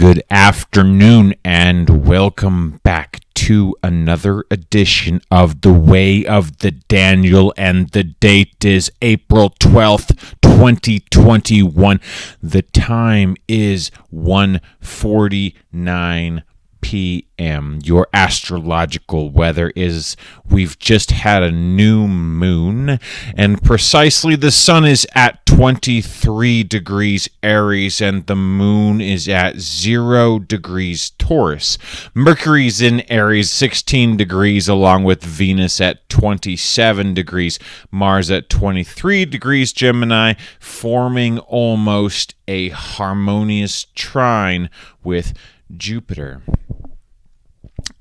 Good afternoon and welcome back to another edition of The Way of the Daniel, and the date is April 12th, 2021. The time is 1:49 p.m. Your astrological weather is we've just had a new moon, and precisely the sun is at 23 degrees Aries and the moon is at 0 degrees Taurus. Mercury's in Aries 16 degrees along with Venus at 27 degrees, Mars at 23 degrees Gemini, forming almost a harmonious trine with Jupiter.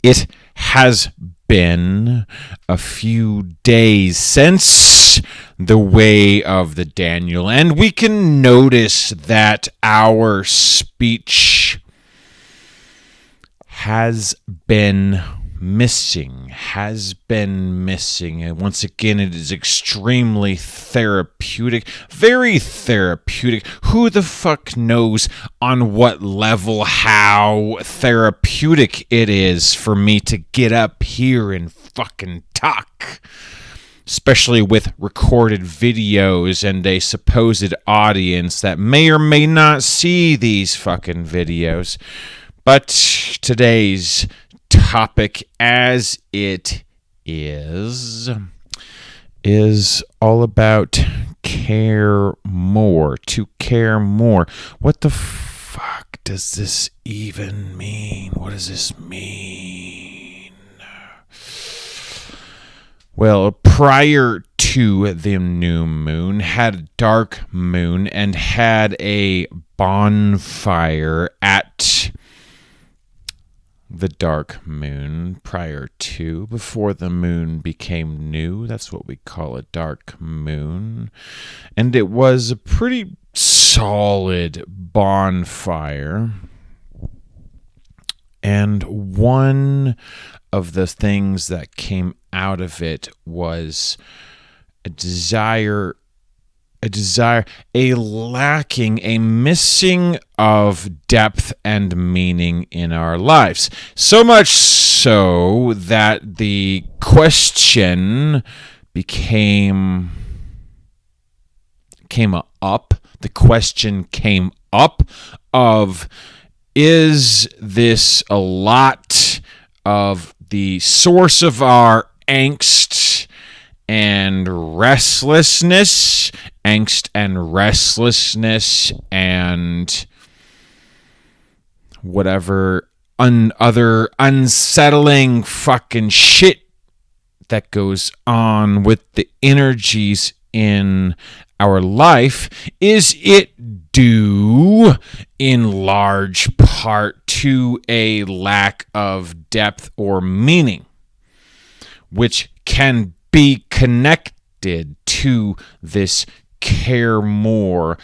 It has been a few days since the Way of the Daniel, and we can notice that our speech has been missing. And once again, it is extremely therapeutic, very therapeutic. Who the fuck knows on what level how therapeutic it is for me to get up here and fucking talk, especially with recorded videos and a supposed audience that may or may not see these fucking videos. But today's topic, as it is all about care more. To care more. What the fuck does this even mean? What does this mean? Well, prior to the new moon, had a dark moon and had a bonfire at the dark moon before the moon became new. That's what we call a dark moon. And it was a pretty solid bonfire. And one of the things that came out of it was a missing of depth and meaning in our lives. So much so that the question came up. The question came up of, is this a lot of the source of our angst and restlessness, and whatever other unsettling fucking shit that goes on with the energies in our life? Is it due in large part to a lack of depth or meaning, which can be connected to this care more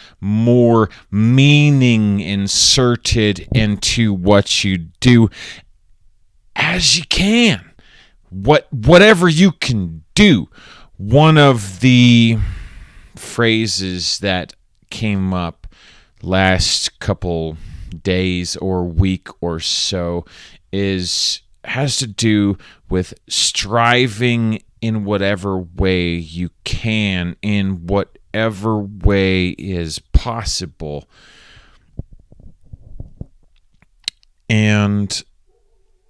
meaning inserted into what you do as you can, whatever you can do. One of the phrases that came up last couple days or week or so has to do with striving in whatever way you can, in whatever way is possible. And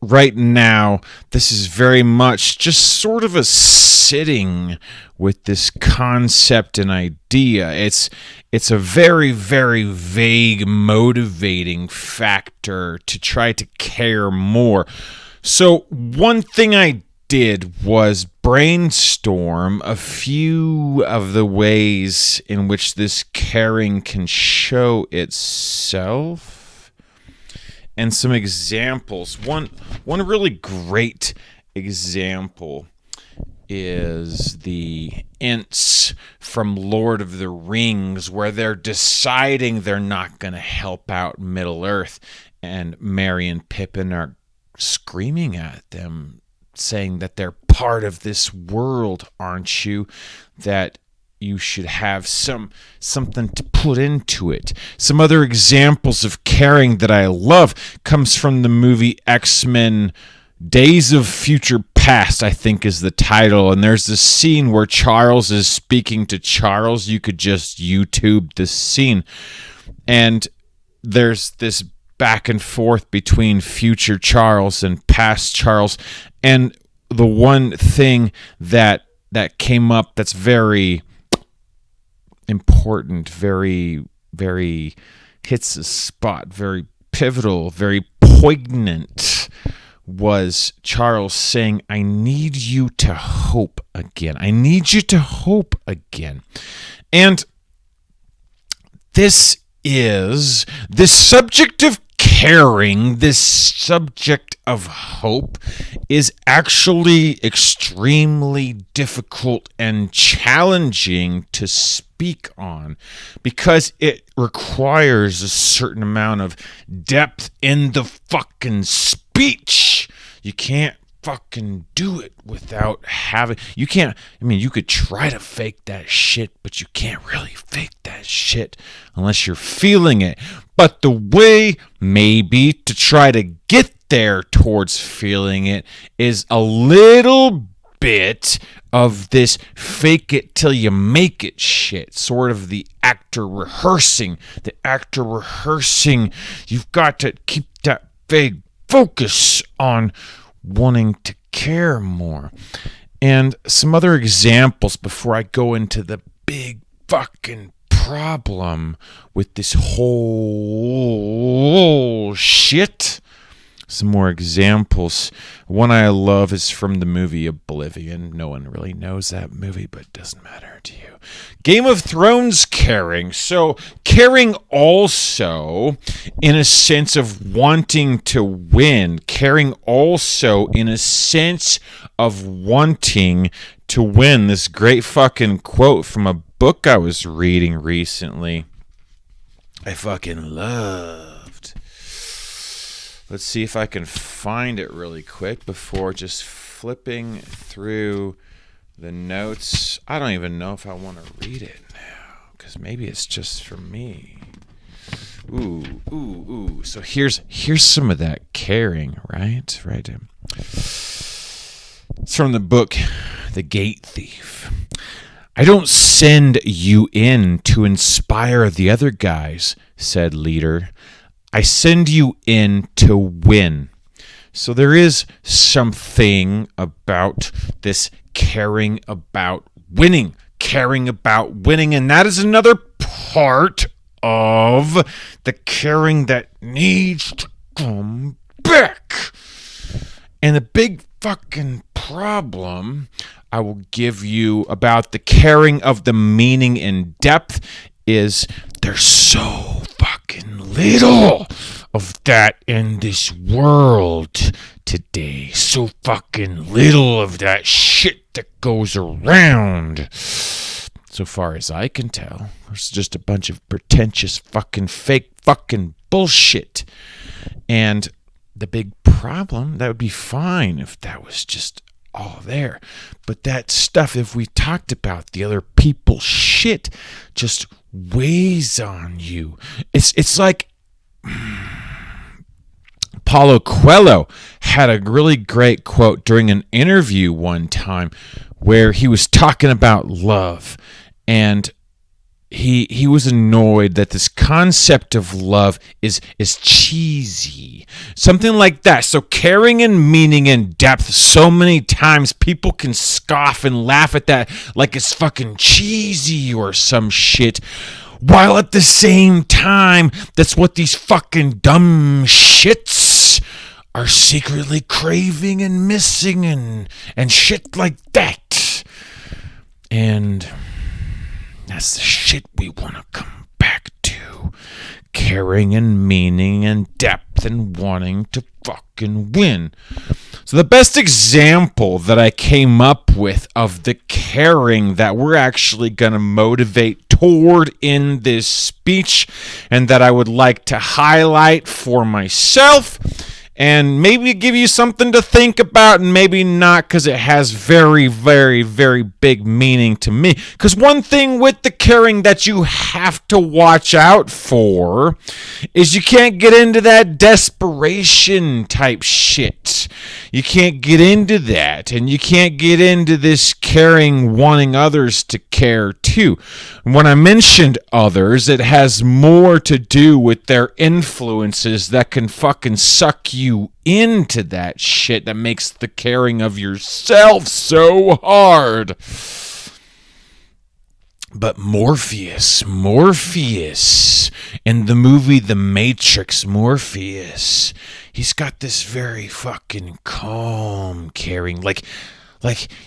right now, this is very much just sort of a sitting with this concept and idea. It's a very, very vague motivating factor to try to care more. So one thing I did was brainstorm a few of the ways in which this caring can show itself, and some examples. One really great example is the Ents from Lord of the Rings, where they're deciding they're not going to help out Middle Earth, and Merry and Pippin are screaming at them, saying that they're part of this world, aren't you? That you should have something to put into it. Some other examples of caring that I love comes from the movie X-Men Days of Future Past, I think is the title. And there's this scene where Charles is speaking to Charles. You could just YouTube this scene. And there's this back and forth between future Charles and past Charles. And the one thing that came up that's very important, very, very hits a spot, very pivotal, very poignant, was Charles saying, I need you to hope again. I need you to hope again. And this subject of caring, this subject of hope, is actually extremely difficult and challenging to speak on because it requires a certain amount of depth in the fucking speech. You can't fucking do it without having... You could try to fake that shit, but you can't really fake that shit unless you're feeling it. But the way maybe to try to get there towards feeling it is a little bit of this fake it till you make it shit, sort of the actor rehearsing. You've got to keep that vague focus on wanting to care more. And some other examples before I go into the big fucking problem with this whole shit. Some more examples. One I love is from the movie Oblivion. No one really knows that movie, but it doesn't matter to you. Game of Thrones caring. So caring also in a sense of wanting to win. Caring also in a sense of wanting to win. This great fucking quote from a book I was reading recently. I fucking loved. Let's see if I can find it really quick before just flipping through the notes. I don't even know if I want to read it now, because maybe it's just for me. Ooh. So here's some of that caring, right? It's from the book The Gate Thief. I don't send you in to inspire the other guys, said Leader. I send you in to win. So there is something about this caring about winning, and that is another part of the caring that needs to come back. And the big fucking problem I will give you about the caring of the meaning and depth is there's so fucking little of that in this world today. So fucking little of that shit that goes around. So far as I can tell, there's just a bunch of pretentious fucking fake fucking bullshit. And the big problem, that would be fine if that was just all there. But that stuff, if we talked about the other people's shit, just weighs on you. It's like Paulo Coelho had a really great quote during an interview one time where he was talking about love, and he was annoyed that this concept of love is cheesy. Something like that. So caring and meaning and depth, so many times people can scoff and laugh at that like it's fucking cheesy or some shit. While at the same time, that's what these fucking dumb shits are secretly craving and missing and shit like that. And that's the shit we want to come back to. Caring and meaning and depth and wanting to fucking win. So the best example that I came up with of the caring that we're actually going to motivate toward in this speech, and that I would like to highlight for myself and maybe give you something to think about, and maybe not, because it has very, very, very big meaning to me. Because one thing with the caring that you have to watch out for is you can't get into that desperation type shit. You can't get into that, and you can't get into this caring, wanting others to care too. When I mentioned others, it has more to do with their influences that can fucking suck you into that shit that makes the caring of yourself so hard. But Morpheus, in the movie The Matrix, Morpheus, he's got this very fucking calm caring, like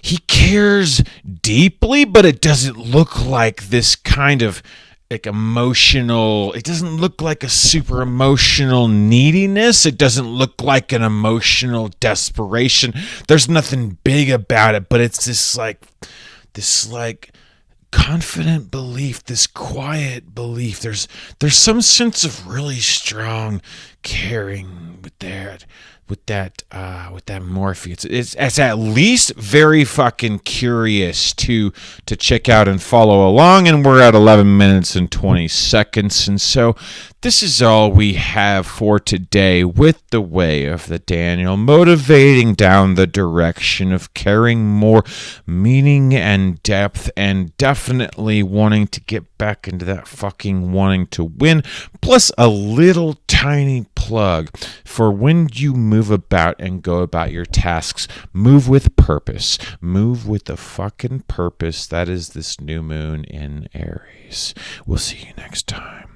he cares deeply, but it doesn't look like this kind of like emotional, it doesn't look like a super emotional neediness. It doesn't look like an emotional desperation. There's nothing big about it, but it's this confident belief, this quiet belief. There's some sense of really strong caring with that Morpheus. It's at least very fucking curious to check out and follow along. And we're at 11 minutes and 20 seconds. And so this is all we have for today with the Way of the Daniel, motivating down the direction of caring more meaning and depth, and definitely wanting to get back into that fucking wanting to win, plus a little tiny plug for when you move about and go about your tasks. Move with purpose. Move with the fucking purpose that is this new moon in Aries. We'll see you next time.